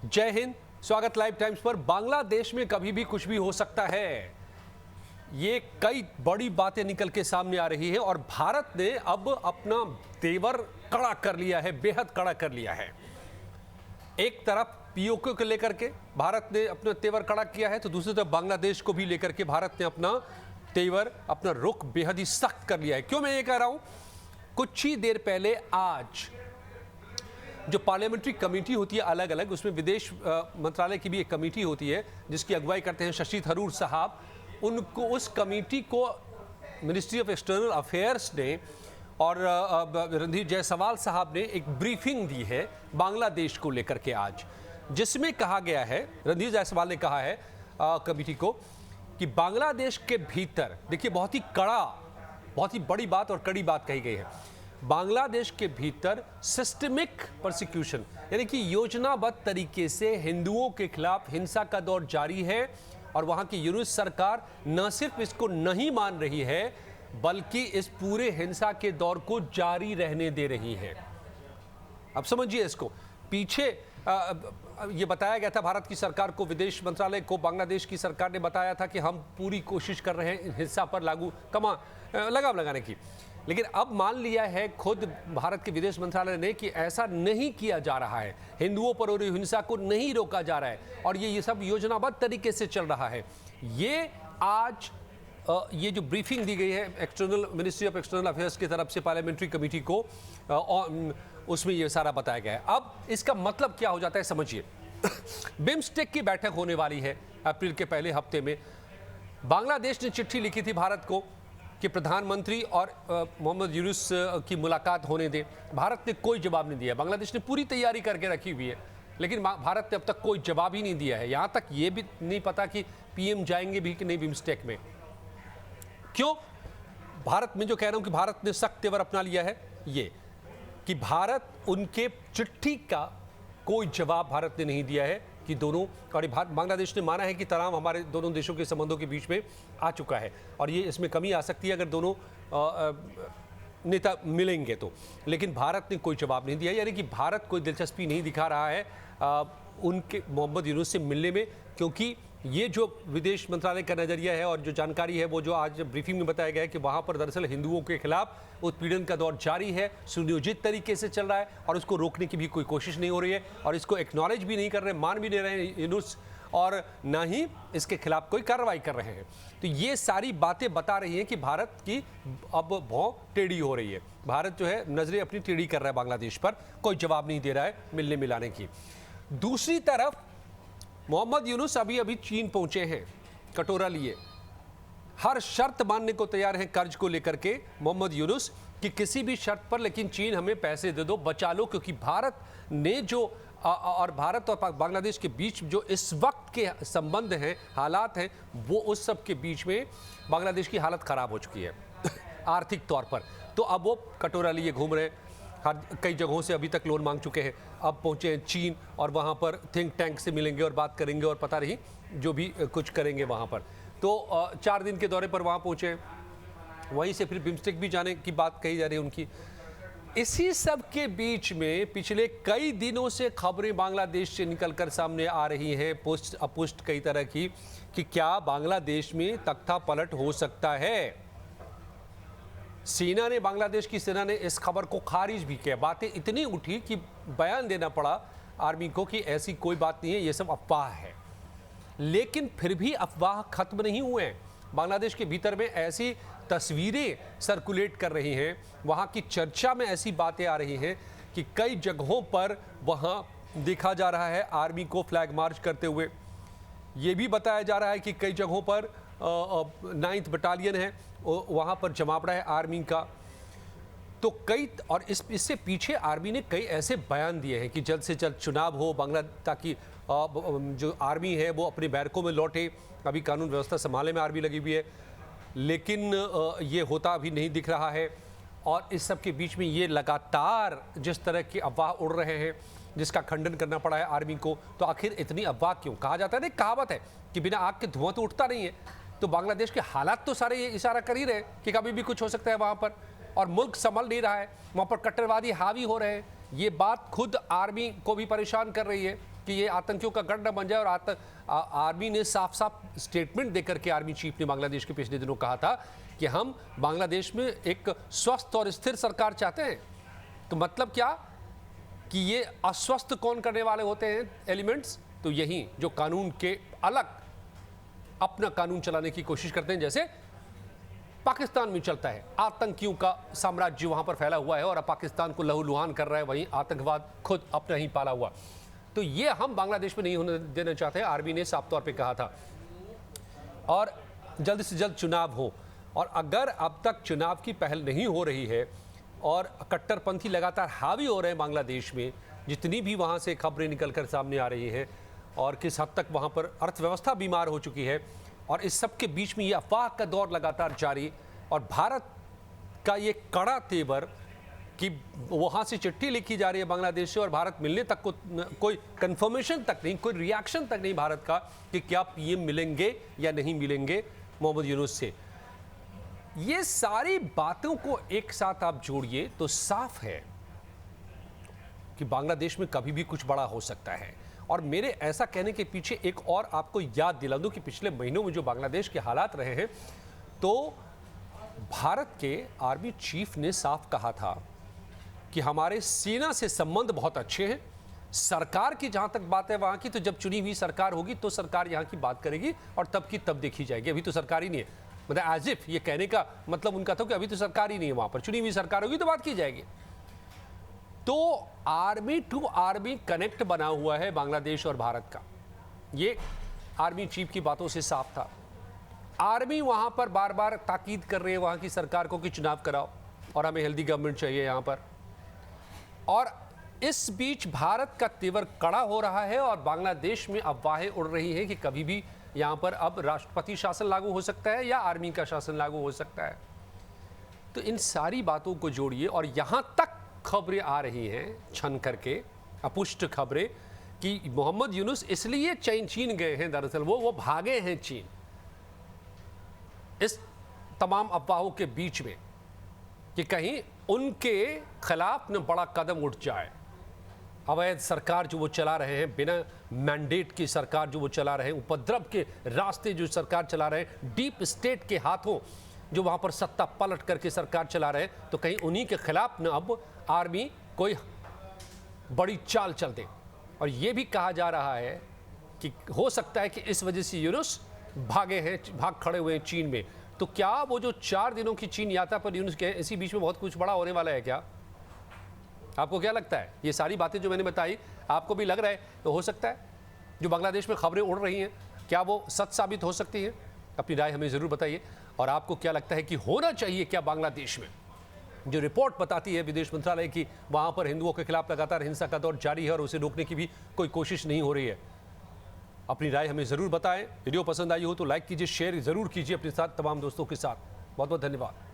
जय हिंद। स्वागत live times पर। बांग्लादेश में कभी भी कुछ भी हो सकता है, ये कई बड़ी बातें निकल के सामने आ रही है और भारत ने अब अपना तेवर कड़ा कर लिया है, बेहद कड़ा कर लिया है। एक तरफ पीओके को लेकर के भारत ने अपना तेवर कड़ा किया है, तो दूसरी तरफ बांग्लादेश को भी लेकर के भारत ने अपना तेवर, अपना रुख बेहद ही सख्त कर लिया है। क्यों मैं ये कह रहा हूं? कुछ ही देर पहले आज जो पार्लियामेंट्री कमेटी होती है अलग अलग, उसमें विदेश मंत्रालय की भी एक कमेटी होती है जिसकी अगुवाई करते हैं शशि थरूर साहब। उनको, उस कमेटी को मिनिस्ट्री ऑफ एक्सटर्नल अफेयर्स ने और रणधीर जायसवाल साहब ने एक ब्रीफिंग दी है बांग्लादेश को लेकर के आज, जिसमें कहा गया है, रणधीर जायसवाल ने कहा है कमेटी को कि बांग्लादेश के भीतर, देखिए बहुत ही कड़ा, बहुत ही बड़ी बात और कड़ी बात कही गई है, बांग्लादेश के भीतर सिस्टमिक प्रोसिक्यूशन यानी कि योजनाबद्ध तरीके से हिंदुओं के खिलाफ हिंसा का दौर जारी है और वहां की यूनुस सरकार न सिर्फ इसको नहीं मान रही है बल्कि इस पूरे हिंसा के दौर को जारी रहने दे रही है। अब समझिए इसको। पीछे ये बताया गया था भारत की सरकार को, विदेश मंत्रालय को बांग्लादेश की सरकार ने बताया था कि हम पूरी कोशिश कर रहे हैं हिंसा पर लगाम लगाने की, लेकिन अब मान लिया है खुद भारत के विदेश मंत्रालय ने कि ऐसा नहीं किया जा रहा है, हिंदुओं पर हो रही हिंसा को नहीं रोका जा रहा है और ये सब योजनाबद्ध तरीके से चल रहा है। ये आज ये जो ब्रीफिंग दी गई है external ministry of external affairs की तरफ से पार्लियामेंट्री कमेटी को, उसमें ये सारा बताया गया है। अब इसका मतलब क्या हो जाता है समझिए। बिम्स्टेक की बैठक होने वाली है अप्रैल के पहले हफ्ते में। बांग्लादेश ने चिट्ठी लिखी थी भारत को कि प्रधानमंत्री और मोहम्मद यूनुस की मुलाकात होने दें। भारत ने कोई जवाब नहीं दिया। बांग्लादेश ने पूरी तैयारी करके रखी हुई है, लेकिन भारत ने अब तक कोई जवाब ही नहीं दिया है। यहाँ तक ये भी नहीं पता कि पीएम जाएंगे भी कि नहीं बिम्स्टेक में। क्यों? भारत में जो कह रहा हूं कि भारत ने सख्त तेवर अपना लिया है, ये कि भारत, उनके चिट्ठी का कोई जवाब भारत ने नहीं दिया है कि दोनों, और बांग्लादेश ने माना है कि तनाव हमारे दोनों देशों के संबंधों के बीच में आ चुका है और ये इसमें कमी आ सकती है अगर दोनों नेता मिलेंगे तो, लेकिन भारत ने कोई जवाब नहीं दिया। यानी कि भारत कोई दिलचस्पी नहीं दिखा रहा है उनके मोहम्मद यूनुस से मिलने में, क्योंकि ये जो विदेश मंत्रालय का नजरिया है और जो जानकारी है वो जो आज ब्रीफिंग में बताया गया है कि वहां पर दरअसल हिंदुओं के खिलाफ उत्पीड़न का दौर जारी है, सुनियोजित तरीके से चल रहा है और उसको रोकने की भी कोई कोशिश नहीं हो रही है और इसको एक्नॉलेज भी नहीं कर रहे, मान भी नहीं रहे हैं यूनुस, और ना ही इसके खिलाफ कोई कार्रवाई कर रहे हैं। तो ये सारी बातें बता रही हैं कि भारत की अब भौं टेढ़ी हो रही है। भारत जो है नजरें अपनी टेढ़ी कर रहा है बांग्लादेश पर, कोई जवाब नहीं दे रहा है मिलने मिलाने की। दूसरी तरफ मोहम्मद यूनुस अभी चीन पहुंचे हैं, कटोरा लिए, हर शर्त मानने को तैयार हैं कर्ज को लेकर के मोहम्मद यूनुस कि किसी भी शर्त पर, लेकिन चीन हमें पैसे दे दो, बचा लो, क्योंकि भारत ने जो और भारत और बांग्लादेश के बीच जो इस वक्त के संबंध हैं, हालात हैं, वो उस सब के बीच में बांग्लादेश की हालत खराब हो चुकी है आर्थिक तौर पर। तो अब वो कटोरा लिए घूम रहे, हर कई जगहों से अभी तक लोन मांग चुके हैं, अब पहुंचे हैं चीन और वहां पर थिंक टैंक से मिलेंगे और बात करेंगे और पता नहीं जो भी कुछ करेंगे वहां पर। तो 4 दिन के दौरे पर वहां पहुंचे हैं, वहीं से फिर बिम्स्टेक भी जाने की बात कही जा रही है उनकी। इसी सब के बीच में पिछले कई दिनों से खबरें बांग्लादेश से निकलकर सामने आ रही हैं, पुष्ट अपुष्ट कई तरह की, कि क्या बांग्लादेश में तख्ता पलट हो सकता है। सेना ने, बांग्लादेश की सेना ने इस खबर को खारिज भी किया। बातें इतनी उठी कि बयान देना पड़ा आर्मी को कि ऐसी कोई बात नहीं है, ये सब अफवाह है। लेकिन फिर भी अफवाह खत्म नहीं हुए हैं। बांग्लादेश के भीतर में ऐसी तस्वीरें सर्कुलेट कर रही हैं, वहां की चर्चा में ऐसी बातें आ रही हैं कि कई जगहों पर वहां देखा जा रहा है आर्मी को फ्लैग मार्च करते हुए। ये भी बताया जा रहा है कि कई जगहों पर 9th बटालियन है, वहां पर जमावड़ा है आर्मी का। तो कई, और इससे पीछे आर्मी ने कई ऐसे बयान दिए हैं कि जल्द से जल्द चुनाव हो बांग्ला, ताकि जो आर्मी है वो अपने बैरकों में लौटे। अभी कानून व्यवस्था संभालने में आर्मी लगी हुई है, लेकिन ये होता अभी नहीं दिख रहा है। और इस सब के बीच में ये लगातार जिस तरह की अफवाह उड़ रहे हैं, जिसका खंडन करना पड़ा है आर्मी को। तो आखिर इतनी अफवाह क्यों? कहा जाता है ना, कहावत है कि बिना आग के धुआं तो उठता नहीं है। तो बांग्लादेश के हालात तो सारे ये इशारा कर ही रहे कि कभी भी कुछ हो सकता है वहां पर, और मुल्क संभल नहीं रहा है, वहां पर कट्टरवादी हावी हो रहे हैं, ये बात खुद आर्मी को भी परेशान कर रही है कि ये आतंकियों का गढ़ न बन जाए। और आर्मी ने साफ साफ स्टेटमेंट देकर के आर्मी चीफ ने बांग्लादेश के पिछले दिनों कहा था कि हम बांग्लादेश में एक स्वस्थ और स्थिर सरकार चाहते हैं। तो मतलब क्या कि ये अस्वस्थ कौन करने वाले होते हैं एलिमेंट्स? तो यही जो कानून के अलग अपना कानून चलाने की कोशिश करते हैं, जैसे पाकिस्तान में चलता है। आतंकियों का साम्राज्य वहां पर फैला हुआ है और अब पाकिस्तान को लहूलुहान कर रहा है, वहीं आतंकवाद खुद अपना ही पाला हुआ। तो ये हम बांग्लादेश में नहीं होने देना चाहते हैं, आर्मी ने साफ तौर पे कहा था। और जल्द से जल्द चुनाव हो, और अगर अब तक चुनाव की पहल नहीं हो रही है और कट्टरपंथी लगातार हावी हो रहे हैं बांग्लादेश में, जितनी भी वहाँ से खबरें निकलकर सामने आ रही हैं और किस हद तक वहाँ पर अर्थव्यवस्था बीमार हो चुकी है, और इस सब के बीच में ये अफवाह का दौर लगातार जारी, और भारत का ये कड़ा तेवर कि वहाँ से चिट्ठी लिखी जा रही है बांग्लादेश से और भारत मिलने तक को कोई कंफर्मेशन तक नहीं, कोई रिएक्शन तक नहीं भारत का कि क्या पीएम मिलेंगे या नहीं मिलेंगे मोहम्मद यूनुस से। ये सारी बातों को एक साथ आप जोड़िए तो साफ है कि बांग्लादेश में कभी भी कुछ बड़ा हो सकता है। और मेरे ऐसा कहने के पीछे एक और आपको याद दिला दूं कि पिछले महीनों में जो बांग्लादेश के हालात रहे हैं, तो भारत के आर्मी चीफ ने साफ कहा था कि हमारे सेना से संबंध बहुत अच्छे हैं। सरकार की जहां तक बात है वहां की, तो जब चुनी हुई सरकार होगी तो सरकार यहां की बात करेगी और तब की तब देखी जाएगी। अभी तो सरकार ही नहीं है, मतलब एज इफ ये कहने का मतलब उनका था कि अभी तो सरकार ही नहीं है वहां पर, चुनी हुई सरकार होगी तो बात की जाएगी। तो आर्मी टू आर्मी कनेक्ट बना हुआ है बांग्लादेश और भारत का, ये आर्मी चीफ की बातों से साफ था। आर्मी वहां पर बार बार ताकीद कर रही है वहां की सरकार को कि चुनाव कराओ और हमें हेल्दी गवर्नमेंट चाहिए यहां पर। और इस बीच भारत का तेवर कड़ा हो रहा है और बांग्लादेश में अफवाहें उड़ रही हैं कि कभी भी यहां पर अब राष्ट्रपति शासन लागू हो सकता है या आर्मी का शासन लागू हो सकता है। तो इन सारी बातों को जोड़िए, और यहां तक खबरें आ रही हैं छन करके, अपुष्ट खबरें, कि मोहम्मद यूनुस इसलिए चीन गए हैं, दरअसल वो भागे हैं चीन इस तमाम अफवाहों के बीच में कि कहीं उनके खिलाफ न बड़ा कदम उठ जाए। अवैध सरकार जो वो चला रहे हैं, बिना मैंडेट की सरकार जो वो चला रहे हैं, उपद्रव के रास्ते जो सरकार चला रहे हैं, डीप स्टेट के हाथों जो वहाँ पर सत्ता पलट करके सरकार चला रहे हैं, तो कहीं उन्हीं के खिलाफ न अब आर्मी कोई बड़ी चाल चल दे। और ये भी कहा जा रहा है कि हो सकता है कि इस वजह से यूनुस भाग खड़े हुए हैं चीन में। तो क्या वो जो 4 दिनों की चीन यात्रा पर यूनुस के, इसी बीच में बहुत कुछ बड़ा होने वाला है क्या? आपको क्या लगता है? ये सारी बातें जो मैंने बताई आपको भी लग रहा है तो हो सकता है जो बांग्लादेश में खबरें उड़ रही हैं क्या वो सच साबित हो सकती हैं? अपनी राय हमें ज़रूर बताइए। और आपको क्या लगता है कि होना चाहिए क्या बांग्लादेश में? जो रिपोर्ट बताती है विदेश मंत्रालय की, वहाँ पर हिंदुओं के खिलाफ लगातार हिंसा का दौर जारी है और उसे रोकने की भी कोई कोशिश नहीं हो रही है। अपनी राय हमें ज़रूर बताएं। वीडियो पसंद आई हो तो लाइक कीजिए, शेयर ज़रूर कीजिए अपने साथ तमाम दोस्तों के साथ। बहुत बहुत धन्यवाद।